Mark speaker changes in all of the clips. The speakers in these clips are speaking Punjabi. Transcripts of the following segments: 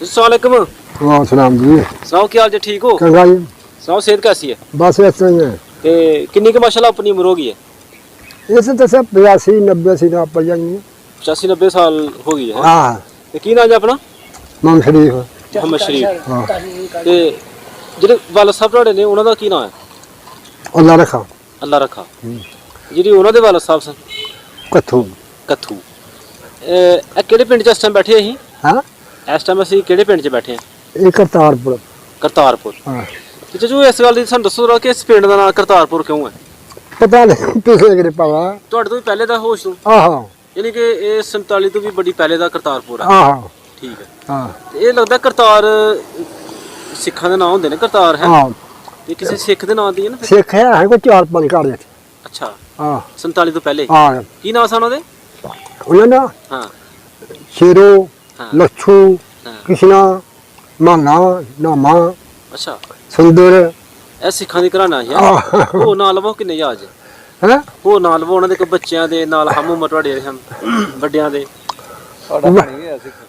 Speaker 1: अस्सलामुअलैकुम।
Speaker 2: वाह सलाम जी।
Speaker 1: सुनाओ क्या हाल जी, ठीक हो?
Speaker 2: चंगा जी।
Speaker 1: सुनाओ सेहत कैसी है?
Speaker 2: बस इस तरह ही है।
Speaker 1: ते किन्नी के माशाल्लाह अपनी उम्र होगी है?
Speaker 2: इस तो सब 85-90 सी ना पड़ जाएंगे।
Speaker 1: 85-90 साल हो गई है।
Speaker 2: हाँ
Speaker 1: ते की नाम है अपना?
Speaker 2: मोहम्मद शरीफ।
Speaker 1: मोहम्मद शरीफ।
Speaker 2: हाँ
Speaker 1: ते ਜਿਹੜੇ ਵਾਲਦ ਸਾਹਿਬ ਤੁਹਾਡੇ ਨੇ ਉਹਨਾਂ ਦਾ ਕੀ ਨਾਮ ਹੈ?
Speaker 2: अल्लाह रखा।
Speaker 1: ਅੱਲਾ ਰੱਖਾ। ਜਿਹੜੀ ਉਹਨਾਂ ਦੇ ਵਾਲਦ ਸਾਹਿਬ ਸਨ
Speaker 2: कथू।
Speaker 1: ਕੱਥੂ। ਇਹ ਕਿਹੜੇ ਪਿੰਡ 'ਚ ਇਸ ਟਾਈਮ ਬੈਠੇ ਅਸੀਂ?
Speaker 2: हाँ
Speaker 1: ਇਸ ਟਾਈਮ ਅਸੀਂ ਕਿਹੜੇ ਪਿੰਡ 'ਚ ਬੈਠੇ ਹਾਂ?
Speaker 2: ये करतारपुर।
Speaker 1: ਕਰਤਾਰਪੁਰ।
Speaker 2: हाँ
Speaker 1: ਤੇ ਚਾਚੂ ਇਸ ਗੱਲ ਦੀ ਸਾਨੂੰ ਦੱਸੋ ਜਰਾ ਕਿ ਇਸ ਪਿੰਡ ਦਾ ਨਾਮ ਕਰਤਾਰਪੁਰ ਕਿਉਂ ਹੈ?
Speaker 2: पता नहीं पिछले गिरे पावा।
Speaker 1: ਤੁਹਾਡੇ ਤੋਂ ਵੀ ਪਹਿਲੇ ਦਾ ਹੋਸ਼ ਤੋਂ,
Speaker 2: आहो
Speaker 1: ਯਾਨੀ ਕਿ ਇਹ 47 ਤੋਂ ਵੀ ਬੜੀ ਪਹਿਲੇ ਦਾ ਕਰਤਾਰਪੁਰ ਹੈ।
Speaker 2: आहो
Speaker 1: ਠੀਕ ਹੈ।
Speaker 2: हाँ
Speaker 1: ਤੇ ਇਹ ਲੱਗਦਾ ਕਰਤਾਰ ਸਿੱਖਾਂ ਦੇ ਨਾਂ ਹੁੰਦੇ ਨੇ, ਕਰਤਾਰ ਹੈ
Speaker 2: हाँ
Speaker 1: ਤੇ ਕਿਸੇ ਸਿੱਖ ਦੇ ਨਾਂ ਦੀ ਹੈ ਨਾ ਫਿਰ?
Speaker 2: सिख है कोई 4-5 घर थे।
Speaker 1: ਅੱਛਾ,
Speaker 2: हाँ
Speaker 1: 47 ਤੋਂ ਪਹਿਲੇ
Speaker 2: हाँ
Speaker 1: ਕੀ ਨਾਂ ਸਨ ਉਹਦੇ?
Speaker 2: उन्होंने
Speaker 1: ਹਾਂ
Speaker 2: शेरो
Speaker 1: हाँ।
Speaker 2: लच्छू
Speaker 1: ਹਾਂ
Speaker 2: कृष्णा माना नामा
Speaker 1: ਅੱਛਾ,
Speaker 2: सुंदर।
Speaker 1: ਇਹ ਸਿੱਖਾਂ ਦੀ ਘਰਾਣਾ ਹੈ।
Speaker 2: हाँ
Speaker 1: ਉਹ ਨਾਂ ਲਵੋ ਕਿੰਨੇ ਯਾਦ ਜੇ?
Speaker 2: हैं
Speaker 1: ਉਹ ਨਾਂ ਲਵੋ ਉਹਨਾਂ ਦੇ ਕੋਈ ਬੱਚਿਆਂ ਦੇ ਨਾਲ ਹਮ ਉਮਰ ਤੁਹਾਡੇ ਹਨ ਵੱਡਿਆਂ ਦੇ?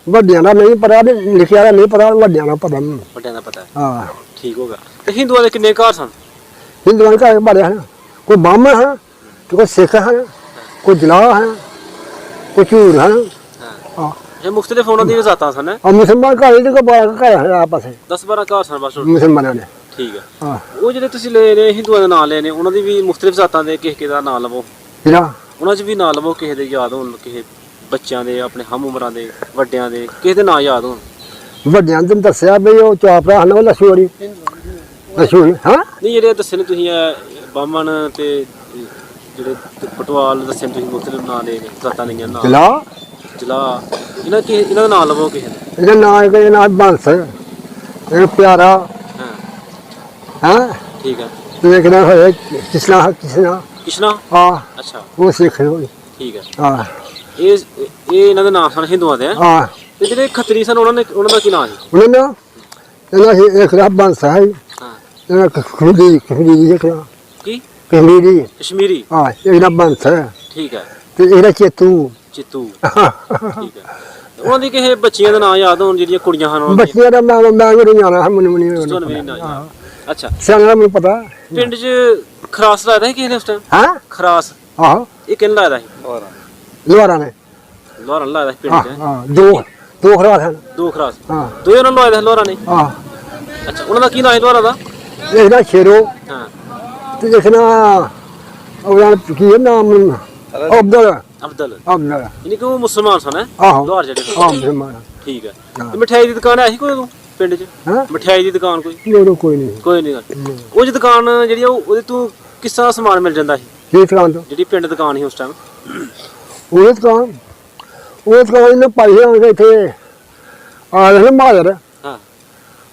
Speaker 2: ਵੱਡਿਆਂ ਦਾ ਨਹੀਂ ਪਤਾ ਤੇ ਲਿਖਿਆ ਦਾ ਨਹੀਂ ਪਤਾ, ਵੱਡਿਆਂ ਦਾ ਪਤਾ ਨਹੀਂ।
Speaker 1: ਵੱਡਿਆਂ ਦਾ ਪਤਾ ਹੈ।
Speaker 2: ਹਾਂ
Speaker 1: ਠੀਕ ਹੋਗਾ। ਤੇ ਹਿੰਦੂਆਂ ਦੇ ਕਿੰਨੇ ਘਰ ਸਨ?
Speaker 2: ਹਿੰਦੂਆਂ ਦੇ ਘਰ ਬੜੇ ਹਨ, ਕੋਈ ਬਾਹਮਣ ਹਨ, ਕੋਈ ਸਿੱਖ ਹਨ, ਕੋਈ ਜਲਾਹ ਹਨ, ਕੋਈ ਝੂਰ ਹਨ।
Speaker 1: ਹਾਂ,
Speaker 2: ਹਾਂ
Speaker 1: ਇਹ ਮੁxtਲਿਫ ਉਹਨਾਂ ਦੀਆਂ ਜ਼ਾਤਾਂ ਸਨ।
Speaker 2: ਆ ਮੁਸਲਮਾਨ ਘਰ ਇਹਦੇ ਕੋ ਬਾਹਰ ਘਰ ਹੈ ਆਪਸ ਵਿੱਚ
Speaker 1: 10-12 ਘਰ ਸਨ ਬਸ।
Speaker 2: ਮੁਸਲਮਾਨਾਂ ਦੇ।
Speaker 1: ਠੀਕ ਹੈ।
Speaker 2: ਹਾਂ
Speaker 1: ਉਹ ਜਿਹੜੇ ਤੁਸੀਂ ਲੈ ਨੇ ਹਿੰਦੂਆਂ ਦੇ ਨਾਂ ਲਏ ਨੇ, ਉਹਨਾਂ ਦੀ ਵੀ ਮੁxtਲਿਫ ਜ਼ਾਤਾਂ ਦੇ ਕਿਸੇ ਦਾ ਨਾਂ ਲਵੋ,
Speaker 2: ਜਿਹੜਾ
Speaker 1: ਉਹਨਾਂ 'ਚ ਵੀ ਨਾਂ ਲਵੋ ਕਿਸੇ ਦੇ ਯਾਦ ਹੋਣ, ਕਿਸੇ ਬੱਚਿਆਂ ਦੇ, ਆਪਣੇ ਹਮ ਉਮਰਾਂ ਦੇ, ਵੱਡਿਆਂ ਦੇ, ਕਿਸੇ ਦੇ ਨਾਂ ਯਾਦ ਹੋਣ।
Speaker 2: ਵੱਡਿਆਂ ਨੇ ਦੱਸਿਆ ਵੀ ਉਹ ਚਾਰ ਭਰਾ ਹਨ, ਉਹ ਲਸ਼ੂਰੀ ਲਸ਼ੂਰੀ। ਹਾਂ
Speaker 1: ਨਹੀਂ ਜਿਹੜੇ ਦੱਸੇ ਨੇ ਤੁਸੀਂ ਬਾਹਮਣ ਤੇ ਜਿਹੜੇ ਪਟਵਾਲ ਦੱਸੇ ਨੇ ਤੁਸੀਂ, ਮੁxtਲਿਫ ਨਾਂ ਲਏ ਨੇ, ਜ਼ਾਤਾਂ ਲਈਆਂ ਨਾਂ
Speaker 2: ਜਲਾਹ
Speaker 1: ਜਲਾ, ਇਹਨਾਂ ਦਾ ਨਾਂ ਲਵੋ ਕਿਸੇ ਦਾ।
Speaker 2: ਇਹਦਾ ਨਾਂ ਹੈ ਕਿ ਨਾਂ ਬੰਸ, ਇਹ ਪਿਆਰਾ।
Speaker 1: ਹਾਂ
Speaker 2: ਹਾਂ
Speaker 1: ਠੀਕ ਹੈ।
Speaker 2: ਦੇਖਣਾ ਹੋਇਆ ਕਿਸਨਾ
Speaker 1: ਕਿਸ਼ਨਾ।
Speaker 2: ਹਾਂ
Speaker 1: ਅੱਛਾ
Speaker 2: ਉਹ ਸਿੱਖ ਹੋਈ।
Speaker 1: ਠੀਕ ਹੈ।
Speaker 2: ਹਾਂ
Speaker 1: ਇਹ ਇਹਨਾਂ ਦੇ ਨਾਂ ਸਨ ਹਿੰਦੂਆਂ ਦੇ।
Speaker 2: ਹਾਂ
Speaker 1: ਤੇ ਜਿਹੜੇ ਖੱਤਰੀ ਸਨ ਉਹਨਾਂ ਦਾ ਕੀ ਨਾਂ ਸੀ?
Speaker 2: ਉਹਨਾਂ ਨੇ ਇਹਨਾਂ ਹੀ ਇੱਕ ਰੱਬ ਬੰਸ ਹੈ,
Speaker 1: ਹਾਂ
Speaker 2: ਇਹਨਾਂ ਖੁਦੀ ਦੇਖਣਾ
Speaker 1: ਕੀ?
Speaker 2: ਕਸ਼ਮੀਰੀ।
Speaker 1: ਕਸ਼ਮੀਰੀ।
Speaker 2: ਹਾਂ ਇਹ ਰੱਬ ਬੰਸ ਹੈ
Speaker 1: ਠੀਕ ਹੈ।
Speaker 2: ਤੇ ਇਹਦਾ ਚੇਤੂ।
Speaker 1: ਚਿੱਤੂ। ਠੀਕ ਹੈ। ਤੇ ਉਹਨਾਂ ਦੀ ਕਿਸੇ ਬੱਚੀਆਂ ਦੇ ਨਾਂ ਯਾਦ ਹੋਣ ਜਿਹੜੀਆਂ ਕੁੜੀਆਂ ਹਨ ਉਹਨਾਂ ਦੀਆਂ?
Speaker 2: ਬੱਚਿਆਂ ਦਾ ਮੈਂ ਨਹੀਂ ਜਾਣਾ ਹੈ, ਮੈਨੂੰ
Speaker 1: ਤੁਹਾਨੂੰ ਵੀ ਨਹੀਂ ਨਾਂ ਯਾਦ। ਅੱਛਾ,
Speaker 2: ਸਿਆਣਾ ਮੈਨੂੰ ਪਤਾ।
Speaker 1: ਪਿੰਡ 'ਚ ਖਰਾਸ ਲਾਇਆ ਸੀ ਕਿਸੇ ਨੇ ਉਸ ਟਾਈਮ?
Speaker 2: ਹਾਂ
Speaker 1: ਖਰਾਸ
Speaker 2: ਆਹੋ
Speaker 1: ਇਹ ਕਿਹਨੇ ਲਾਇਆ ਸੀ?
Speaker 2: ਲੋਹਾਰਾਂ ਨੇ।
Speaker 1: ਲੋਹਾਰਾਂ ਨੇ ਲਾਇਆ ਸੀ ਪਿੰਡ
Speaker 2: ਹਾਂ
Speaker 1: 'ਚ?
Speaker 2: ਹਾਂ ਦੋ ਖਰਾਸ ਹਨ।
Speaker 1: ਦੋ ਖਰਾਸ?
Speaker 2: ਹਾਂ
Speaker 1: ਦੋ ਉਹਨਾਂ ਨੂੰ ਲਾਇਆ ਸੀ ਲੋਹਾਰਾਂ ਨੇ?
Speaker 2: ਹਾਂ
Speaker 1: ਅੱਛਾ, ਉਹਨਾਂ ਦਾ ਕੀ ਨਾਂ ਹੈ ਲੋਹਾਰਾਂ ਦਾ?
Speaker 2: ਇਹਦਾ ਸ਼ੇਰੋ
Speaker 1: ਹਾਂ
Speaker 2: ਤੇ ਦੇਖਣਾ ਉਹਨਾਂ ਕੀ ਹੈ ਨਾਮ ਅਬਦੁਲ।
Speaker 1: ਅਬਦਲ।
Speaker 2: ਅਬਦੁਲ
Speaker 1: ਯਾਨੀ ਕਿ ਉਹ ਮੁਸਲਮਾਨ ਸਨ।
Speaker 2: ਆਹੋ
Speaker 1: ਲੋਹਾਰ ਜਿਹੜੇ ਸਨ।
Speaker 2: ਆਹ ਮੁਸਲਮਾਨ।
Speaker 1: ਠੀਕ ਹੈ। ਤੇ ਮਠਿਆਈ ਦੀ ਦੁਕਾਨ ਹੈ ਸੀ ਕੋਈ ਉਦੋਂ ਪਿੰਡ 'ਚ?
Speaker 2: ਹਾਂ
Speaker 1: ਮਠਿਆਈ ਦੀ ਦੁਕਾਨ ਕੋਈ?
Speaker 2: ਲੋੜੋ ਕੋਈ ਨਹੀਂ।
Speaker 1: ਕੋਈ ਨਹੀਂ। ਉਹ ਜੀ ਦੁਕਾਨ ਜਿਹੜੀ ਆ ਉਹਦੇ ਤੋਂ ਕਿਸ ਤਰ੍ਹਾਂ ਸਮਾਨ ਮਿਲ ਜਾਂਦਾ ਸੀ?
Speaker 2: ਇਹ ਦੁਕਾਨ ਤੋਂ
Speaker 1: ਜਿਹੜੀ ਪਿੰਡ ਦੁਕਾਨ ਸੀ ਉਸ ਟਾਈਮ?
Speaker 2: ਉਹ ਦੁਕਾਨ ਇਹਨੇ ਪਾਈ ਹੋਣਗੇ ਇੱਥੇ ਆ ਰਹੇ ਮਾਦਰ।
Speaker 1: ਹਾਂ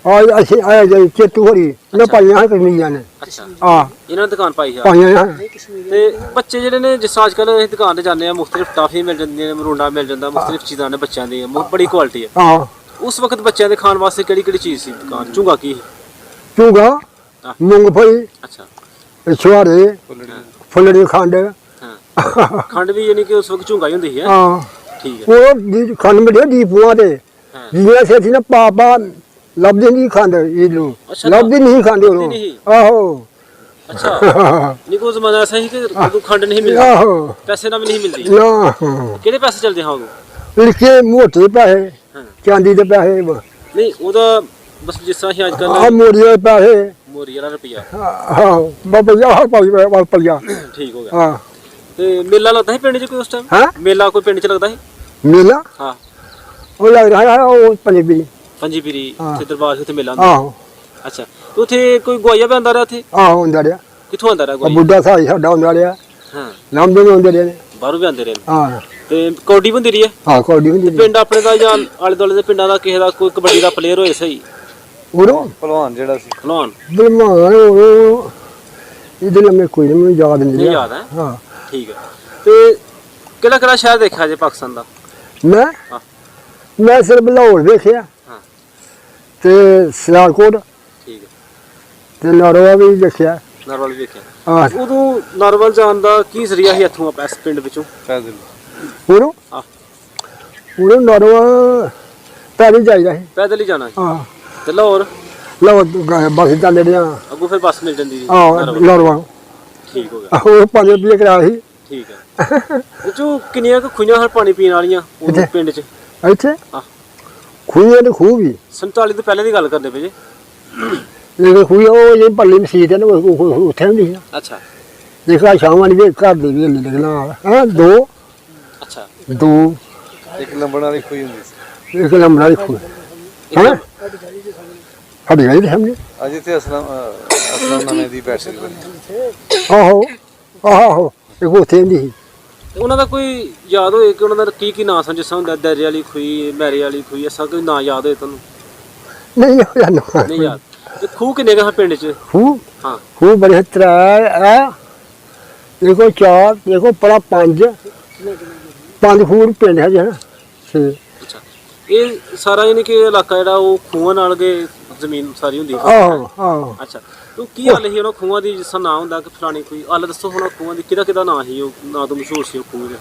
Speaker 2: ਆ ਅਸੀਂ ਆਇਆ ਜੀ ਚੇਤੂ ਹਰੀ ਨੇ ਪਾਈਆਂ ਹੈ ਕਸ਼ਮੀਰੀਆਂ ਨੇ।
Speaker 1: ਅੱਛਾ,
Speaker 2: ਆ
Speaker 1: ਇਹਨਾਂ ਨੇ ਦੁਕਾਨ ਪਾਈ ਆ।
Speaker 2: ਪਾਈਆਂ ਹੈ।
Speaker 1: ਤੇ ਬੱਚੇ ਜਿਹੜੇ ਨੇ ਜਿਸ ਤਰ੍ਹਾਂ ਅੱਜ ਕੱਲ੍ਹ ਅਸੀਂ ਦੁਕਾਨ ਤੇ ਜਾਂਦੇ ਆ, ਮੁxtਲਿਫ ਟਾਫੀ ਮਿਲ ਜਾਂਦੀਆਂ ਨੇ, ਮਰੂੰਡਾ ਮਿਲ ਜਾਂਦਾ, ਮੁxtਲਿਫ ਚੀਜ਼ਾਂ ਨੇ ਬੱਚਿਆਂ ਦੀਆਂ, ਬੜੀ ਕੁਆਲਿਟੀ ਹੈ।
Speaker 2: ਆ
Speaker 1: ਉਸ ਵਕਤ ਬੱਚਿਆਂ ਦੇ ਖਾਣ ਵਾਸਤੇ ਕਿਹੜੀ ਚੀਜ਼ ਸੀ ਦੁਕਾਨ? ਝੁੰਗਾ ਕੀ ਸੀ?
Speaker 2: ਚੂਗਾ
Speaker 1: ਹਾਂ।
Speaker 2: ਮੂੰਗਫਲੀ
Speaker 1: ਅੱਛਾ।
Speaker 2: ਛੁਹਾਰੇ ਫੁੱਲੜੀ ਖੰਡ।
Speaker 1: ਹਾਂ ਖੰਡ ਵੀ ਯਾਨੀ ਕਿ ਉਸ ਵਕਤ ਝੁੰਗਾ ਹੀ ਹੁੰਦੀ ਹੈ।
Speaker 2: ਹਾਂ
Speaker 1: ਠੀਕ ਹੈ।
Speaker 2: ਉਹ ਖੰਡ ਮਿਲੇ ਡੀਪੂਆਂ ਤੇ
Speaker 1: ਹਾਂ
Speaker 2: ਜਿਹਨਾਂ ਸੇ ਨਾ ਪਾਪਾ ਲੱਭਦੇ ਨਹੀਂ ਖੰਡ ਇਹਨੂੰ।
Speaker 1: ਅੱਛਾ,
Speaker 2: ਲੱਭਦੀ ਨਹੀਂ ਖੰਡ
Speaker 1: ਲੱਭਦੀ
Speaker 2: ਉਹਨੂੰ।
Speaker 1: ਨਹੀਂ।
Speaker 2: ਆਹੋ
Speaker 1: ਅੱਛਾ, ਨਹੀਂ ਕੋਈ ਜ਼ਮਾਨਾ ਐਸਾ ਸੀ ਕਿ ਉਦੋਂ ਖੰਡ ਨਹੀਂ ਮਿਲਦੀ,
Speaker 2: ਆਹੋ
Speaker 1: ਪੈਸੇ ਨਾਲ ਵੀ ਨਹੀਂ ਮਿਲਦੀ।
Speaker 2: ਨਾ
Speaker 1: ਕਿਹੜੇ ਪੈਸੇ ਚੱਲਦੇ ਹਾਂ ਉਦੋਂ?
Speaker 2: ਲਿਖੇ ਮੋਟੇ ਪੈਸੇ,
Speaker 1: ਹਾਂ
Speaker 2: ਚਾਂਦੀ ਦੇ ਪੈਸੇ,
Speaker 1: ਨਹੀਂ ਉਹਦਾ ਬਸ ਜਿਸ ਤਰ੍ਹਾਂ ਹੀ ਅੱਜ
Speaker 2: ਆ
Speaker 1: ਕੱਲ੍ਹ
Speaker 2: ਮੋਰੀ ਦੇ ਪੈਸੇ।
Speaker 1: ਮੋਰੀ ਵਾਲਾ ਰੁਪਈਆ।
Speaker 2: ਹਾਂ ਬਾਬਾ ਪਲਿਆ।
Speaker 1: ਠੀਕ ਹੋ ਗਿਆ।
Speaker 2: ਹਾਂ
Speaker 1: ਤੇ ਮੇਲਾ ਲੱਗਦਾ ਸੀ ਪਿੰਡ 'ਚ ਕੋਈ ਉਸ ਟਾਈਮ?
Speaker 2: ਹਾਂ
Speaker 1: ਮੇਲਾ ਕੋਈ ਪਿੰਡ 'ਚ ਲੱਗਦਾ ਸੀ?
Speaker 2: ਮੇਲਾ
Speaker 1: ਹਾਂ
Speaker 2: ਉਹ ਲੱਗ ਰਿਹਾ ਹੈ ਉਹ ਪੰਜਾਬੀ।
Speaker 1: ਪੰਜੀ ਪੀਰੀ
Speaker 2: ਹਾਂ।
Speaker 1: ਉੱਥੇ ਦਰਬਾਰ ਸੀ, ਉੱਥੇ ਮੇਲਾ ਹੁੰਦਾ।
Speaker 2: ਆਹੋ
Speaker 1: ਅੱਛਾ, ਤੇ ਉੱਥੇ ਕੋਈ ਗਵਾਈਆ ਵੀ ਆਉਂਦਾ ਰਿਹਾ ਉੱਥੇ?
Speaker 2: ਆਹੋ ਹੁੰਦਾ ਰਿਹਾ।
Speaker 1: ਕਿੱਥੋਂ ਆਉਂਦਾ ਰਿਹਾ
Speaker 2: ਉਹ
Speaker 1: ਗਵਾਈਆ?
Speaker 2: ਬੁੱਢਾ ਸਾਈ ਸਾਡਾ ਹੁੰਦਾ ਰਿਹਾ।
Speaker 1: ਹਾਂ
Speaker 2: ਲੰਬੇ ਵੀ ਹੁੰਦੇ ਰਹੇ।
Speaker 1: ਬਾਹਰੋਂ ਵੀ ਆਉਂਦੇ ਰਹੇ ਨੇ।
Speaker 2: ਹਾਂ
Speaker 1: ਤੇ ਕੌਡੀ ਵੀ ਹੁੰਦੀ ਰਹੀ ਹੈ?
Speaker 2: ਹਾਂ ਕੌਡੀ ਹੁੰਦੀ ਰਹੀ।
Speaker 1: ਪਿੰਡ ਆਪਣੇ ਦਾ ਜਾਂ ਆਲੇ ਦੁਆਲੇ ਦੇ ਪਿੰਡਾਂ ਦਾ ਕਿਸੇ ਦਾ ਕੋਈ ਕਬੱਡੀ ਦਾ ਪਲੇਅਰ ਹੋਏ ਸਹੀ?
Speaker 2: ਉਹ
Speaker 3: ਪਹਿਲਵਾਨ ਜਿਹੜਾ ਸੀ
Speaker 1: ਭਲਵਾਨ
Speaker 2: ਬਲਮਾਨ ਉਹ ਇਹਦੇ ਨਾਲ ਮੈਂ ਕੋਈ ਨਹੀਂ, ਮੈਨੂੰ ਯਾਦ ਨਹੀਂ
Speaker 1: ਨਹੀਂ
Speaker 2: ਰਿਹਾ।
Speaker 1: ਯਾਦ ਹੈ?
Speaker 2: ਹਾਂ
Speaker 1: ਠੀਕ ਹੈ। ਤੇ ਕਿਹੜਾ ਸ਼ਹਿਰ ਦੇਖਿਆ ਜੇ ਪਾਕਿਸਤਾਨ ਦਾ?
Speaker 2: ਮੈਂ
Speaker 1: ਹਾਂ
Speaker 2: ਮੈਂ ਸਿਰਫ ਲਾਹੌਰ ਵੇਖਿਆ
Speaker 1: ਹਾਂ
Speaker 2: ਤੇ ਸਿਆਲਕੋਟ
Speaker 1: ਠੀਕ ਹੈ।
Speaker 2: ਤੇ ਨਾਰਵਾ ਵੀ ਦੇਖਿਆ।
Speaker 1: ਨਰਵਲ ਵੀ ਵੇਖਿਆ।
Speaker 2: ਹਾਂ
Speaker 1: ਉਦੋਂ ਨਰਵਲ ਜਾਣ ਦਾ ਕੀ ਜ਼ਰੀਆ ਸੀ ਇੱਥੋਂ ਆਪਾਂ ਇਸ ਪਿੰਡ ਵਿੱਚੋਂ?
Speaker 3: ਪੈਦਲ।
Speaker 2: ਉਹਨੂੰ
Speaker 1: ਹਾਂ
Speaker 2: ਨਾਰਵਾ ਪੈਦਲ ਜਾਈਦਾ ਸੀ
Speaker 1: ਪੈਦਲ ਹੀ ਜਾਣਾ ਸੀ
Speaker 2: ਹਾਂ
Speaker 1: ਤੇ ਲਾਹੌਰ
Speaker 2: ਲਓ ਬੱਸ ਜਾਂਦੇ ਰਹੇ ਆ
Speaker 1: ਅੱਗੋਂ ਫਿਰ ਬੱਸ ਮਿਲ ਜਾਂਦੀ ਸੀ
Speaker 2: ਲੋਰਵਾ
Speaker 1: ਠੀਕ ਹੋ ਗਿਆ
Speaker 2: ਉਹ 5 ਰੁਪਏ ਕਰਾਇਆ ਸੀ
Speaker 1: ਠੀਕ ਹੈ ਤੇ ਜੋ ਕਿੰਨੀਆਂ ਕੁ ਖੂਹਾਂ ਹਰ ਪਾਣੀ ਪੀਣ ਵਾਲੀਆਂ ਉਹ ਪਿੰਡ 'ਚ
Speaker 2: ਇੱਥੇ
Speaker 1: ਹਾਂ
Speaker 2: ਖੂਹਾਂ ਦੇ ਖੂਹ ਵੀ
Speaker 1: 47 ਤੋਂ ਪਹਿਲਾਂ ਦੀ ਗੱਲ ਕਰਦੇ ਪਏ ਜੇ
Speaker 2: ਇਹ ਖੂਹ ਉਹ ਜਿਹੜੀ ਪੱਲੀ ਮਸੀਤ ਹੈ ਨਾ ਉੱਥੇ ਹੁੰਦੀ ਸੀ
Speaker 1: ਅੱਛਾ
Speaker 2: ਦੇਖਾ ਸ਼ਾਮ ਵਾਲੀ ਵੀ ਘਰ ਦੇ ਵੀ ਲੱਗਣਾ ਹਾਂ ਦੋ
Speaker 3: ਇੱਕ ਲੰਬੜ ਵਾਲੀ ਖੂਹੀ ਹੁੰਦੀ ਸੀ
Speaker 2: ਇੱਕ ਲੰਬੜ ਵਾਲੀ ਖੂਹ ਹਾਂ ਸਾਡੀ ਗਈ ਸਮਝ
Speaker 3: ਅੱਜ ਇੱਥੇ ਅਸਲਮ ਨਵੇਂ ਦੀ ਬੈਟਰੀ ਬਣੀ
Speaker 2: ਆਹੋ ਇਹ ਉੱਥੇ ਹੁੰਦੀ ਸੀ
Speaker 1: ਤੇ ਉਹਨਾਂ ਦਾ ਕੋਈ ਯਾਦ ਹੋਏ ਕਿ ਉਹਨਾਂ ਦਾ ਕੀ ਨਾਂ ਸੀ ਜਿਸ ਹੁੰਦਾ ਦਰਿਆ ਵਾਲੀ ਖੂਹੀ ਮੈਰੇ ਵਾਲੀ ਖੂਹੀ ਐਸਾ ਕੋਈ ਨਾਂ ਯਾਦ ਹੋਏ ਤੁਹਾਨੂੰ
Speaker 2: ਨਹੀਂ ਉਹ
Speaker 1: ਨਹੀਂ ਯਾਦ ਤੇ ਖੂਹ ਕਿੰਨੇ ਕੁ ਪਿੰਡ 'ਚ
Speaker 2: ਖੂਹ
Speaker 1: ਹਾਂ
Speaker 2: ਖੂਹ ਬੜੇ ਤਰਾ ਆ ਦੇਖੋ 4 ਦੇਖੋ ਪੜਾ 5 ਖੂਹ ਪਿੰਡ ਹੈ ਜਿਹੜਾ ਛੇ
Speaker 1: ਅੱਛਾ ਇਹ ਸਾਰਾ ਯਾਨੀ ਕਿ ਇਲਾਕਾ ਜਿਹੜਾ ਉਹ ਖੂਹਾਂ ਨਾਲ ਕੇ ਜ਼ਮੀਨ ਸਾਰੀ ਹੁੰਦੀ
Speaker 2: ਆਹੋ
Speaker 1: ਅੱਛਾ ਤੂੰ ਕੀ ਹਾਲ ਸੀ ਉਹਨਾਂ ਖੂਹਾਂ ਦੀ ਜਿਸ ਦਾ ਨਾਂ ਹੁੰਦਾ ਕਿ ਫਲਾਣੀ ਕੋਈ ਹਾਲ ਦੱਸੋ ਹੁਣ ਖੂਹਾਂ ਦੀ ਕਿਹਦਾ ਨਾਂ ਸੀ ਉਹ ਨਾਂ ਤੋਂ ਮਸ਼ਹੂਰ ਸੀ ਉਹ ਖੂਹ ਦਾ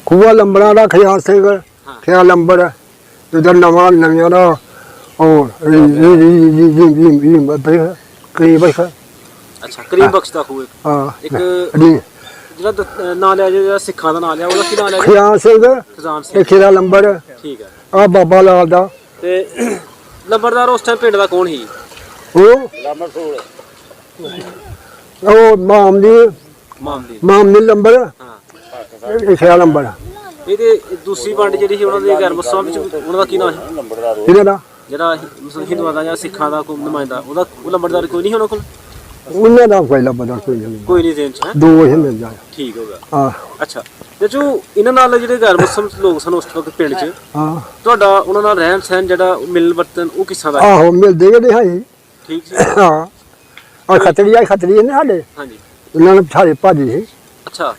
Speaker 2: ਖੂਹਾ ਲੰਬੜਾ ਦਾ ਖਿਆਲ ਸਿੰਘ ਖਿਆਲ ਲੰਬੜ ਉਧਰ ਨਵੀਆਂ ਦਾ ਉਹ ਕਈ ਬਸ
Speaker 1: ਅੱਛਾ ਕਰੀਮ ਬਖਸ਼ ਦਾ ਖੂਹ ਇੱਕ ਜਿਹੜਾ ਨਾਂ ਲਿਆ ਜਿਹੜਾ ਸਿੱਖਾਂ ਦਾ ਨਾਂ ਲਿਆ ਉਹਦਾ ਕੀ ਨਾਂ ਲਿਆ
Speaker 2: ਖਿਆਲ ਸਿੰਘ
Speaker 1: ਖਜ਼ਾਨ ਸਿੰਘ
Speaker 2: ਤੇ ਖੇਰਾ ਲੰਬੜ
Speaker 1: ਠੀਕ ਹੈ
Speaker 2: ਆ ਬਾਬਾ ਲਾਲ ਦਾ
Speaker 1: ਤੇ ਲੰਬੜਦਾਰ ਉਸ ਟਾਈਮ ਪਿੰਡ ਦਾ ਕੌਣ ਸੀ
Speaker 2: ਉਹ ਉਹ ਮਾਮਦੀ ਲੰਬੜ
Speaker 1: ਹਾਂ
Speaker 2: ਇਹ ਖਿਆਲ ਲੰਬੜ
Speaker 1: ਇਹਦੇ ਦੂਸਰੀ ਵੰਡ ਜਿਹੜੀ ਸੀ ਉਹਨਾਂ ਦੇ ਗਰਮਸਵਾਂ ਵਿੱਚ ਉਹਨਾਂ ਦਾ ਕੀ ਨਾਂ ਸੀ
Speaker 2: ਕਿਹਨੇ ਦਾ
Speaker 1: ਜਿਹੜਾ ਮੁਸਲਮਾਨ ਹਿੰਦੂਆਂ ਦਾ ਜਾਂ ਸਿੱਖਾਂ ਦਾ ਕੋਈ ਨੁਮਾਇੰਦਾ ਉਹਦਾ ਉਹ ਲੰਬੜਦਾਰ ਕੋਈ ਨਹੀਂ ਉਹਨਾਂ ਕੋਲ
Speaker 2: ਉਹਨਾਂ ਦਾ ਪਹਿਲਾਂ ਪਤਾ ਕੋਈ
Speaker 1: ਨਹੀਂ ਦੇਣ ਚ
Speaker 2: ਦੋ ਹੀ ਮਿਲ ਜਾਏ
Speaker 1: ਠੀਕ ਹੋ ਗਿਆ
Speaker 2: ਹਾਂ
Speaker 1: ਅੱਛਾ ਤੇ ਜੋ ਇਹਨਾਂ ਨਾਲ ਜਿਹੜੇ ਗੈਰ ਮੁਸਲਮ ਲੋਕ ਸਨ ਉਸ ਵਕਤ ਪਿੰਡ 'ਚ
Speaker 2: ਹਾਂ
Speaker 1: ਤੁਹਾਡਾ ਉਹਨਾਂ ਨਾਲ ਰਹਿਣ ਸਹਿਣ ਜਿਹੜਾ ਮਿਲਣ ਵਰਤਨ ਉਹ ਕਿੱਸਾ ਦਾ
Speaker 2: ਆਹੋ ਮਿਲਦੇ ਗਏ ਹਾਂ
Speaker 1: ਠੀਕ ਸੀ
Speaker 2: ਹਾਂ ਆ ਖਤਰੀ ਨੇ ਸਾਡੇ
Speaker 1: ਹਾਂਜੀ
Speaker 2: ਇਹਨਾਂ ਨੇ ਸਾਰੇ ਭਾਜੀ ਸੀ
Speaker 1: ਅੱਛਾ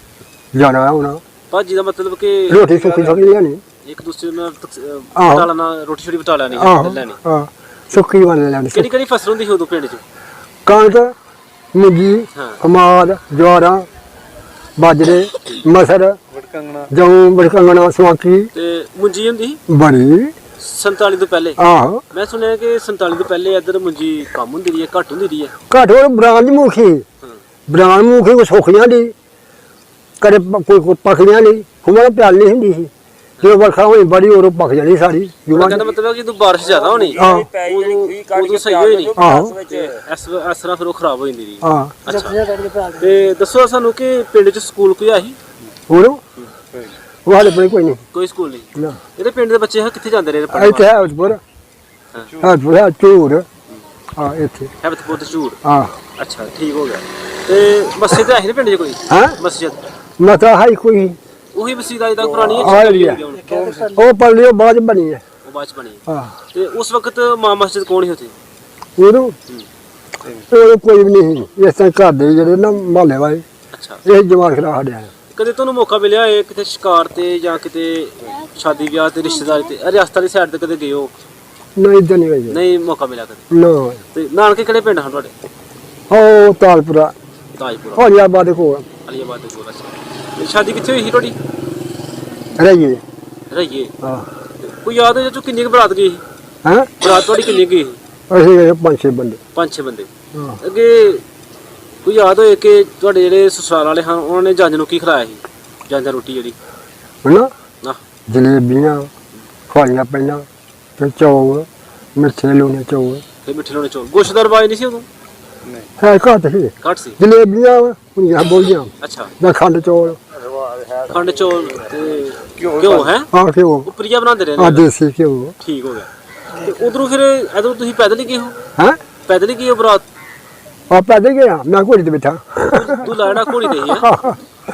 Speaker 2: ਜਾਣਾ ਉਹਨਾਂ
Speaker 1: ਭਾਜੀ ਦਾ ਮਤਲਬ ਕਿ
Speaker 2: ਰੋਟੀ ਸੁੱਕੀ ਲੈਣੀ
Speaker 1: ਇੱਕ ਦੂਸਰੇ ਨਾਲ ਬਟਾਲਾ ਰੋਟੀ ਛੋਟੀ ਬਟਾ ਲੈਣੀ ਲੈਣੀ
Speaker 2: ਹਾਂ ਸੁੱਕੀ ਵਾਲੇ ਲੈਣੀ
Speaker 1: ਕਿਹੜੀ ਕਿਹੜੀ ਫਸਲ ਹੁੰਦੀ ਸੀ ਉਦੋਂ ਪਿੰਡ 'ਚ
Speaker 2: ਕਣਕ ਮੁੰਜੀ ਕਮਾਦ ਜਵਾਰਾਂ ਬਾਜਰੇ ਮਸਰ ਜੌਂ ਬੜਕੰਗਣਾ ਸਵਾਕੀ
Speaker 1: ਤੇ ਮੁੰਜੀ ਹੁੰਦੀ
Speaker 2: ਬੜੀ
Speaker 1: 47 ਤੋਂ ਪਹਿਲੇ
Speaker 2: ਆਹੋ
Speaker 1: ਮੈਂ ਸੁਣਿਆ ਕਿ 47 ਤੋਂ ਪਹਿਲੇ ਇੱਧਰ ਮੁੰਜੀ ਕੰਮ ਹੁੰਦੀ ਰਹੀ ਹੈ ਘੱਟ ਹੁੰਦੀ ਰਹੀ ਹੈ
Speaker 2: ਘੱਟ ਹੋਰ ਬਰਾਨ ਮੁਖੀ ਕੋ ਸੁੱਕੀਆਂ ਦੀ ਕਦੇ ਕੋਈ ਪੱਕੀਆਂ ਨਹੀਂ ਖੁਮਾ ਪਿਆਲ ਨਹੀਂ ਹੁੰਦੀ ਸੀ ਜਦੋਂ ਵਰਖਾ ਹੋਈ ਬੜੀ ਉਰੋਂ ਪੱਕ ਜਾਣੀ ਸਾਰੀ
Speaker 1: ਕਹਿੰਦਾ ਮਤਲਬ ਕਿ ਜਦੋਂ ਬਾਰਿਸ਼ ਜ਼ਿਆਦਾ ਹੋਣੀ ਉਦੋਂ ਸਹੀ ਹੋਈ ਨਹੀਂ
Speaker 2: ਆਹੋ
Speaker 1: ਇਸ ਤਰ੍ਹਾਂ ਫਿਰ ਉਹ ਖਰਾਬ ਹੋ ਜਾਂਦੀ ਰਹੀ
Speaker 2: ਹਾਂ
Speaker 1: ਅੱਛਾ ਤੇ ਦੱਸੋ ਸਾਨੂੰ ਕਿ ਪਿੰਡ 'ਚ ਸਕੂਲ ਕੋਈ ਆਹੀ
Speaker 2: ਹੋਰ ਉਹ ਹਾਲੇ ਕੋਈ ਨਹੀਂ
Speaker 1: ਕੋਈ ਸਕੂਲ ਨਹੀਂ
Speaker 2: ਨਾ
Speaker 1: ਇਹਦੇ ਪਿੰਡ ਦੇ ਬੱਚੇ ਕਿੱਥੇ ਜਾਂਦੇ ਰਹੇ
Speaker 2: ਇੱਥੇ ਹੈ ਉਸਪੁਰ ਹਾਂ ਝੂਰ ਹਾਂ ਇੱਥੇ
Speaker 1: ਹੈਬਤਪੁਰ ਝੂਰ
Speaker 2: ਹਾਂ
Speaker 1: ਅੱਛਾ ਠੀਕ ਹੋ ਗਿਆ ਤੇ ਮਸਜਿਦ ਹੈ ਪਿੰਡ 'ਚ ਕੋਈ
Speaker 2: ਹਾਂ
Speaker 1: ਮਸਜਿਦ
Speaker 2: ਮਤਾ ਹੈ ਕੋਈ
Speaker 1: ਉਹੀ ਮਸਜਿਦ ਅੱਜ ਤੱਕ ਪੁਰਾਣੀ
Speaker 2: ਹੈ ਉਹ ਪੱਲਿਓ ਬਾਅਦ ਬਣੀ ਹੈ
Speaker 1: ਉਹ ਬਾਅਦ ਚ ਬਣੀ
Speaker 2: ਹਾਂ
Speaker 1: ਤੇ ਉਸ ਵਕਤ ਮਾਂ ਮਸਜਿਦ ਕੌਣ ਸੀ ਉੱਥੇ
Speaker 2: ਉਹ ਕੋਈ ਵੀ ਨਹੀਂ ਇਸ ਤਰ੍ਹਾਂ ਘਰ ਦੇ ਜਿਹੜੇ ਨਾ ਮਹੱਲੇ ਵਾਲੇ
Speaker 1: ਅੱਛਾ
Speaker 2: ਇਹ ਜਮਾਤ ਖੜਾ ਹੜਿਆ
Speaker 1: ਕਦੇ ਤੁਹਾਨੂੰ ਮੌਕਾ ਮਿਲਿਆ ਹੈ ਕਿਤੇ ਸ਼ਿਕਾਰ ਤੇ ਜਾਂ ਕਿਤੇ ਸ਼ਾਦੀ ਵਿਆਹ ਤੇ ਰਿਸ਼ਤੇਦਾਰੀ ਤੇ ਰਿਆਸਤ ਵਾਲੀ ਸਾਈਡ ਤੇ ਕਦੇ ਗਏ ਹੋ
Speaker 2: ਨਹੀਂ ਇਦਾਂ ਨਹੀਂ ਗਏ
Speaker 1: ਨਹੀਂ ਮੌਕਾ ਮਿਲਿਆ ਕਦੇ
Speaker 2: ਨਾ
Speaker 1: ਤੇ ਨਾਨਕੇ ਕਿਹੜੇ ਪਿੰਡ ਹਨ ਤੁਹਾਡੇ
Speaker 2: ਉਹ ਤਾਲਪੁਰਾ
Speaker 1: ਤਾਜਪੁਰਾ
Speaker 2: ਹਰੀਆਬਾਦ ਦੇ ਕੋਲ
Speaker 1: ਅਲੀਆਬਾਦ ਦੇ ਕੋਲ ਅੱਛਾ ਤੇ ਸ਼ਾਦੀ ਕਿੱਥੇ ਹੋਈ ਸੀ ਤੁਹਾਡੀ
Speaker 2: ਰਹੀਏ
Speaker 1: ਰਹੀਏ
Speaker 2: ਹਾਂ
Speaker 1: ਕੋਈ ਯਾਦ ਹੈ ਜੋ ਕਿੰਨੀ ਕੁ ਬਰਾਤ ਗਈ
Speaker 2: ਹਾਂ
Speaker 1: ਬਰਾਤ ਤੁਹਾਡੀ ਕਿੰਨੀ ਗਈ
Speaker 2: ਅਸੀਂ ਗਏ 5-6 ਬੰਦੇ
Speaker 1: 5-6 ਬੰਦੇ
Speaker 2: ਹਾਂ
Speaker 1: ਅੱਗੇ ਕੋਈ ਯਾਦ ਹੋਏ ਕਿ ਤੁਹਾਡੇ ਜਿਹੜੇ ਸਸੁਰਾਲ ਵਾਲੇ ਹਨ ਉਹਨਾਂ ਨੇ ਜੰਜ ਨੂੰ ਕੀ ਖਿਲਾਇਆ ਸੀ ਜੰਜ ਰੋਟੀ ਜਿਹੜੀ
Speaker 2: ਹਨਾ
Speaker 1: ਨਾ
Speaker 2: ਜਲੇਬੀਆਂ ਖਵਾਈਆਂ ਪਹਿਲਾਂ ਤੇ ਚੌਲ ਮਿੱਠੇ ਲੂਣੇ ਚੌਲ
Speaker 1: ਤੇ ਮਿੱਠੇ ਲੋਣੇ ਚੌਲ ਗੋਸ਼ਤਦਾਰ ਬਾਈ ਨਹੀਂ ਸੀ ਉਦੋਂ
Speaker 2: ਹੈ ਘੱਟ ਸੀ
Speaker 1: ਘੱਟ ਸੀ
Speaker 2: ਜਲੇਬੀਆਂ ਹੁੰਦੀਆਂ ਬੋਲੀਆਂ
Speaker 1: ਅੱਛਾ
Speaker 2: ਜਾਂ ਖੰਡ ਚੌਲ
Speaker 1: ਖੰਡ ਚੌਲ ਤੇ ਘਿਓ ਹੈ
Speaker 2: ਆ ਘਿਓ
Speaker 1: ਉਹ ਪ੍ਰਿਆ ਬਣਾਉਂਦੇ ਰਹੇ
Speaker 2: ਆ
Speaker 1: ਨੇ
Speaker 2: ਦੇਸੀ ਘਿਓ
Speaker 1: ਠੀਕ ਹੋ ਗਿਆ ਤੇ ਉਧਰੋਂ ਫਿਰ ਇਧਰੋਂ ਤੁਸੀਂ ਪੈਦਲ ਹੀ ਗਏ ਹੋ
Speaker 2: ਹੈ
Speaker 1: ਪੈਦਲ ਹੀ ਗਏ ਹੋ ਬਰਾਤ
Speaker 2: ਆ ਪੈਦਲ ਗਿਆ ਮੈਂ ਘੋੜੀ ਤੇ ਬੈਠਾ
Speaker 1: ਤੂੰ ਲਾੜਾ ਘੋੜੀ ਤੇ ਹੀ ਹੈ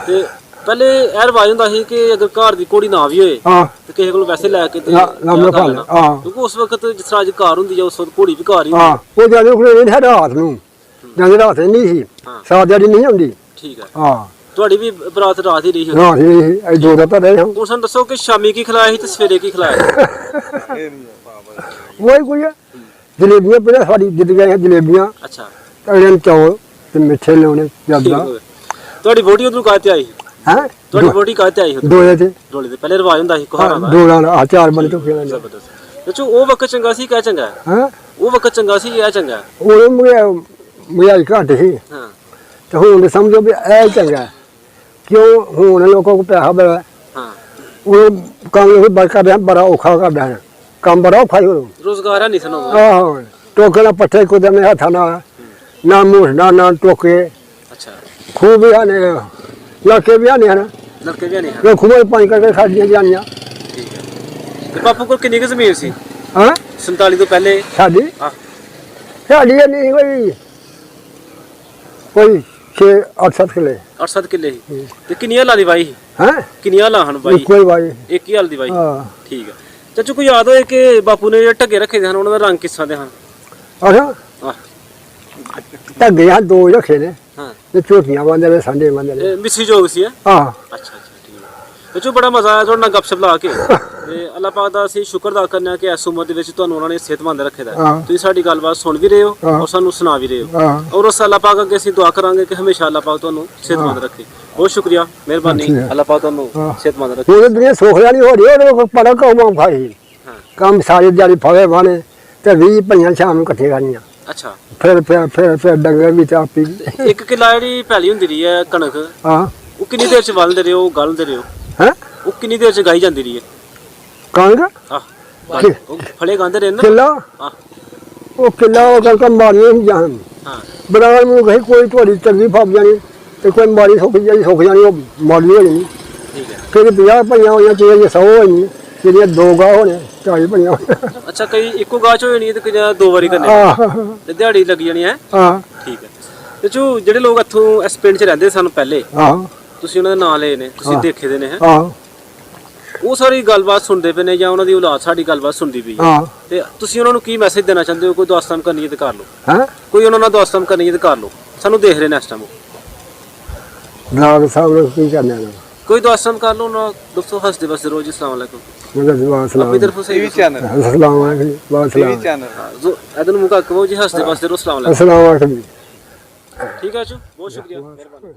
Speaker 1: ਤੇ ਪਹਿਲੇ ਇਹ ਰਿਵਾਜ ਹੁੰਦਾ ਸੀ ਕਿ ਅਗਰ ਘਰ ਦੀ ਘੋੜੀ ਨਾ ਵੀ ਹੋਏ
Speaker 2: ਹਾਂ
Speaker 1: ਤੇ ਕਿਸੇ ਕੋਲ ਵੈਸੇ ਲੈ ਕੇ ਤੇ
Speaker 2: ਨਾ
Speaker 1: ਵਿਆਹ ਕਰ
Speaker 2: ਫੜ
Speaker 1: ਲੈਣਾ।
Speaker 2: ਹਾਂ
Speaker 1: ਕਿਉਂਕਿ ਉਸ ਵਕਤ ਜਿਸ ਤਰ੍ਹਾਂ ਅੱਜ ਘਰ ਹੁੰਦੀ ਆ ਉਸ ਵਕਤ ਘੋੜੀ ਵੀ ਘਰ ਹੀ
Speaker 2: ਹਾਂ
Speaker 1: ਹੁੰਦੀ
Speaker 2: ਉਹ ਜਾਂਦੇ ਕੋਲ ਇਹ ਰਾਤ ਨੂੰ ਜਾਂਦੇ ਰਾਤ ਨਹੀਂ ਸੀ
Speaker 1: ਹਾਂ।
Speaker 2: ਸਾਤ ਦਿਹਾੜੀ ਨਹੀਂ ਆਉਂਦੀ
Speaker 1: ਠੀਕ ਹੈ
Speaker 2: ਹਾਂ
Speaker 1: ਤੁਹਾਡੀ ਵੀ ਬਰਾਤ ਰਾਤ ਹੀ ਰਹੀ ਹੋਣੀ।
Speaker 2: ਰਾਤ ਹੀ ਇਹ ਦੋ ਰਾਤਾਂ ਰਹੇ ਹਾਂ
Speaker 1: ਹੁਣ ਸਾਨੂੰ ਦੱਸੋ ਕਿ ਸ਼ਾਮੀ ਕੀ ਖਿਲਾਇਆ ਸੀ ਤੇ ਸਵੇਰੇ ਕੀ ਖਿਲਾਇਆ ਸੀ?
Speaker 2: ਕੋਈ ਜਲੇਬੀਆਂ ਪਹਿਲਾਂ ਸਾਡੀ ਜਿੱਦ ਗਏ ਜਲੇਬੀਆਂ
Speaker 1: ਅੱਛਾ
Speaker 2: ਇਹਨਾਂ ਚੌਲ ਤੇ ਮਿੱਠੇ ਲਾਉਣੇ
Speaker 1: ਠੀਕ
Speaker 2: ਜਾਂਦਾ
Speaker 1: ਹੋ ਗਿਆ। ਤੁਹਾਡੀ ਵੋਟੀ ਉਧਰੋਂ ਕਾਹਤੇ ਆਈ
Speaker 2: ਹੈ
Speaker 1: ਤੁਹਾਡੀ ਵੋਟੀ ਕਾਹਤੇ ਆਈ
Speaker 2: ਦੋਲੇ ਤੇ
Speaker 1: ਡੋਲੇ ਤੇ ਪਹਿਲੇ ਰਿਵਾਜ ਹੁੰਦਾ ਸੀ ਕੁਹਾਰਾਂ ਦਾ
Speaker 2: ਦੋਲਾਂ ਆ ਚਾਰ ਬੰਦੇ ਤੋਂ ਖੇਲਣ
Speaker 1: ਜ਼ਬਰਦਸਤ ਚਾਚੂ ਉਹ ਵਕਤ ਚੰਗਾ ਸੀ ਕਿਆ ਚੰਗਾ ਹੈ?
Speaker 2: ਹਾਂ
Speaker 1: ਉਹ ਵਕਤ ਚੰਗਾ ਸੀ ਇਹ ਚੰਗਾ ਹੈ?
Speaker 2: ਉਹ ਮਹਿੰਗਾਈ ਘੱਟ ਸੀ
Speaker 1: ਹਾਂ
Speaker 2: ਤੇ ਹੁਣ ਤਾਂ ਸਮਝੋ ਵੀ ਇਹ ਚੰਗਾ ਕਿਉਂ ਹੁਣ ਲੋਕਾਂ ਕੋਲ ਪੈਸਾ ਬੜਾ
Speaker 1: ਹਾਂ
Speaker 2: ਉਹ ਕੰਮ ਉਹ ਬੜਾ ਔਖਾ ਕਰਦਾ ਹੈ ਕੰਮ ਬੜਾ ਔਖਾ ਹੀ ਹੋ
Speaker 1: ਰੋਜ਼ਗਾਰ ਨਹੀਂ ਸਨ ਉਦੋਂ।
Speaker 2: ਆਹੋ ਟੋਕੇ ਨਾਲ ਪੱਠੇ ਕੁਦਰਨੇ ਹੱਥਾਂ ਨਾਲ ਨਾ ਮੂੰਹ ਨਾ ਟੋਕੇ
Speaker 1: ਅੱਛਾ
Speaker 2: ਖੂਬ ਵੀ ਆਨੇ ਲੜਕੇ ਵੀ ਆਨੇ ਹਨ
Speaker 1: ਲੜਕੇ ਵੀ ਨਹੀਂ ਹਨ।
Speaker 2: ਉਹ ਖੂਬ ਪਾਣੀ ਕਰਕੇ ਖਾਦੀਆਂ ਜਾਣੀਆਂ
Speaker 1: ਠੀਕ ਹੈ ਤੇ ਬਾਪੂ ਕੋਲ ਕਿੰਨੀ ਕੁ ਜ਼ਮੀਨ ਸੀ
Speaker 2: ਹਾਂ
Speaker 1: 47 ਤੋਂ ਪਹਿਲੇ?
Speaker 2: ਸਾਡੀ
Speaker 1: ਹਾਂ
Speaker 2: ਸਾਡੀ ਨਹੀਂ ਕੋਈ 6-8 ਕਿੱਲੇ
Speaker 1: 8-7 ਕਿੱਲੇ ਸੀ ਤੇ ਕਿੰਨੀਆਂ ਲਾ ਦੀ ਬਾਈ ਸੀ?
Speaker 2: ਹੈ
Speaker 1: ਕਿੰਨੀਆਂ ਲਾ ਹਨ ਬਾਈ?
Speaker 2: ਕੋਈ ਵਾਈ
Speaker 1: ਇੱਕ ਹੀ ਹਾਲ ਦੀ ਬਾਈ?
Speaker 2: ਹਾਂ
Speaker 1: ਠੀਕ ਹੈ ਚਾਚੂ ਕੋਈ ਯਾਦ ਹੋਏ ਕਿ ਬਾਪੂ ਨੇ ਜਿਹੜੇ ਢੱਗੇ ਰੱਖੇ ਦੇ ਹਨ ਉਹਨਾਂ ਦਾ ਰੰਗ ਕਿਸ ਤਰ੍ਹਾਂ ਦੇ ਹਨ?
Speaker 2: ਅੱਛਾ
Speaker 1: ਆਹ
Speaker 2: ਧੱਗੇ ਆ ਦੋ ਹੀ ਰੱਖੇ ਨੇ
Speaker 1: ਹਾਂ
Speaker 2: ਤੇ ਝੋਟੀਆਂ ਬੰਦੇ ਨੇ ਸੰਡੇ ਬੰਦੇ ਨੇ
Speaker 1: ਇਹ ਮਿਸਰੀ ਜੋਗ ਸੀ ਹੈ?
Speaker 2: ਆਹ
Speaker 1: ਅੱਛਾ ਅੱਛਾ ਠੀਕ ਹੈ ਚਾਚੂ ਬੜਾ ਮਜ਼ਾ ਆਇਆ ਤੁਹਾਡੇ ਨਾਲ ਗੱਪਸ਼ਪ ਲਾ ਕੇ ਤੇ ਅੱਲਾਹ ਪਾਕ ਦਾ ਅਸੀਂ ਸ਼ੁਕਰ ਅਦਾ ਕਰਨਾ ਕਿ ਇਸ ਉਮਰ ਦੇ ਵਿੱਚ ਤੁਹਾਨੂੰ ਉਹਨਾਂ ਨੇ ਸਿਹਤਮੰਦ ਰੱਖੇ ਦਾ ਹੈ।
Speaker 2: ਹਾਂ।
Speaker 1: ਤੁਸੀਂ ਸਾਡੀ ਗੱਲਬਾਤ ਸੁਣ ਵੀ ਰਹੇ ਹੋ
Speaker 2: ਹਾਂ।
Speaker 1: ਔਰ ਸਾਨੂੰ ਸੁਣਾ ਵੀ ਰਹੇ ਹੋ
Speaker 2: ਆਹ
Speaker 1: ਔਰ ਉਸ ਅੱਲਾਹ ਪਾਕ ਅੱਗੇ ਅਸੀਂ ਦੁਆ ਕਰਾਂਗੇ ਕਿ ਹਮੇਸ਼ਾ ਅੱਲਾਹ ਪਾਕ ਤੁਹਾਨੂੰ ਸਿਹਤਮੰਦ ਰੱਖੇ। ਬਹੁਤ ਸ਼ੁਕਰੀਆ ਮਿਹਰਬਾਨੀ
Speaker 2: ਠੀਕ ਹੈ।
Speaker 1: ਅੱਲਾਹ ਪਾਕ ਤੁਹਾਨੂੰ
Speaker 2: ਹਾਂ।
Speaker 1: ਸਿਹਤਮੰਦ ਰੱਖੇ।
Speaker 2: ਉਹ ਦੁਨੀਆ ਸੋਖਿਆ ਨਹੀਂ ਹੋ ਰਹੀ ਉਹ ਪੜਾ ਕੰਮ ਖਾਈ
Speaker 1: ਹਾਂ
Speaker 2: ਕੰਮ ਸਾਰੇ ਦਿਹਾੜੀ ਫਵੇ ਬਾਣੇ ਤੇ 20 ਪਈਆਂ ਸ਼ਾਮ ਨੂੰ ਇਕੱਠੇ ਕਰਨੀਆਂ
Speaker 1: ਅੱਛਾ
Speaker 2: ਫਿਰ ਡੰਗਰ ਵੀ ਚਾਪੀ
Speaker 1: ਇੱਕ ਕਿੱਲਾ ਜਿਹੜੀ ਪੈਲੀ ਹੁੰਦੀ ਰਹੀ ਹੈ ਕਣਕ
Speaker 2: ਹਾਂ
Speaker 1: ਉਹ ਕਿੰਨੀ ਦੇਰ ਚ ਵਲਦੇ ਰਹੇ ਹੋ ਗਲਦੇ ਰਹੇ ਹੋ?
Speaker 2: ਹੈ
Speaker 1: ਉਹ ਕਿੰਨੀ ਦੇਰ ਚ ਗਾਈ ਜਾਂਦੀ ਰਹੀ ਹੈ?
Speaker 2: ਕੰਗ
Speaker 1: ਆਹ ਉਹ ਫਲੇ ਗਾਉਂਦੇ ਰਹੇ ਨਾ?
Speaker 2: ਕਿੱਲਾ
Speaker 1: ਆਹ
Speaker 2: ਉਹ ਕਿੱਲਾ ਉਹ ਕੰਕ ਮਾਰੀਆਂ ਹੀ ਜਾਣ
Speaker 1: ਹਾਂ
Speaker 2: ਬਰਾਬਰ ਨੂੰ ਕਹੀ ਕੋਈ ਤੁਹਾਡੀ ਚੰਗੀ ਫੱਬ ਜਾਣੀ ਤੇ ਕੋਈ ਮਾਰੀ ਸੁੱਕ ਜਾਣੀ ਉਹ ਮਾਰੀ ਹੋ ਜਾਣੀ
Speaker 1: ਠੀਕ ਹੈ
Speaker 2: ਫਿਰ 50 ਪਈਆਂ ਹੋਈਆਂ ਚੀਜ਼ਾਂ 100 ਹੋਈਆਂ ਜਿਹੜੀਆਂ ਦੋ ਗਾਹ ਹੋਣੇ 40 ਪਈਆਂ ਹੋਈਆਂ
Speaker 1: ਅੱਛਾ ਕਈ ਇੱਕੋ ਗਾਹ ਚ ਹੋ ਜਾਣੀ ਹੈ ਤੇ ਕਈ ਦੋ ਵਾਰੀ ਕਰਨੇ
Speaker 2: ਆਹ
Speaker 1: ਤੇ ਦਿਹਾੜੀ ਲੱਗ ਜਾਣੀ ਹੈ?
Speaker 2: ਆਹ
Speaker 1: ਠੀਕ ਹੈ ਤੇ ਜੋ ਜਿਹੜੇ ਲੋਕ ਇੱਥੋਂ ਇਸ ਪਿੰਡ 'ਚ ਰਹਿੰਦੇ ਸਨ ਪਹਿਲੇ
Speaker 2: ਆਹ
Speaker 1: ਤੁਸੀਂ ਉਹਨਾਂ ਦੇ ਨਾਂ ਲਏ ਨੇ ਤੁਸੀਂ ਦੇਖੇ ਦੇ ਨੇ ਹੈ
Speaker 2: ਆਹ
Speaker 1: ਉਹ ਸਾਰੀ ਗੱਲਬਾਤ ਸੁਣਦੇ ਪਏ ਨੇ ਜਾਂ ਉਹਨਾਂ ਦੀ ਔਲਾਦ ਸਾਡੀ ਗੱਲਬਾਤ ਸੁਣਦੀ ਪਈ ਹੈ
Speaker 2: ਆਹ
Speaker 1: ਤੇ ਤੁਸੀਂ ਉਹਨਾਂ ਨੂੰ ਕੀ ਮੈਸੇਜ ਦੇਣਾ ਚਾਹੁੰਦੇ ਹੋ? ਕੋਈ ਦੋਸਤਾਂ ਕਰਨੀ ਹੈ ਤੇ ਕਰ ਲਓ
Speaker 2: ਹੈ
Speaker 1: ਕੋਈ ਉਹਨਾਂ ਨਾਲ ਦੋਸਤਾਂ ਕਰਨੀ ਹੈ ਤੇ ਕਰ ਲਓ ਸਾਨੂੰ ਦੇਖ ਰਹੇ ਨੇ ਇਸ ਟਾਈਮ
Speaker 2: ਨਾਲ ਸਾਹਿਬ ਨੂੰ ਕੀ ਕਰਨਾ ਹੈ
Speaker 1: ਕੋਈ ਦੋਸਤਾਂ ਕਰ ਲਓ ਨਾ ਦੋਸਤੋ ਹੱਸਦੇ ਬਸਦੇ ਰੋਜ਼ ਅਸਲਾਮ ਅਲੈਕੁਮ
Speaker 2: ਮਗਰ ਜਵਾਬ ਸਲਾਮ
Speaker 1: ਆਪਣੀ ਤਰਫੋਂ ਸਹੀ
Speaker 3: ਟੀਵੀ ਚੈਨਲ
Speaker 2: ਅਸਲਾਮ ਵਾਲੇਕੁਮ ਵਾਹ
Speaker 3: ਟੀਵੀ
Speaker 2: ਸਲਾਮ
Speaker 3: ਚੈਨਲ
Speaker 1: ਜੋ ਇਹਨੂੰ ਮੁਕਾ ਕਹੋ ਜੀ ਹੱਸਦੇ ਬਸਦੇ ਰਹੋ ਅਸਲਾਮ ਅਲੈਕੁਮ
Speaker 2: ਅਸਲਾਮ ਵਾਲੇਕੁਮ
Speaker 1: ਠੀਕ ਹੈ ਜੀ ਬਹੁਤ ਸ਼ੁਕਰੀਆ ਮਿਹਰਬਾਨੀ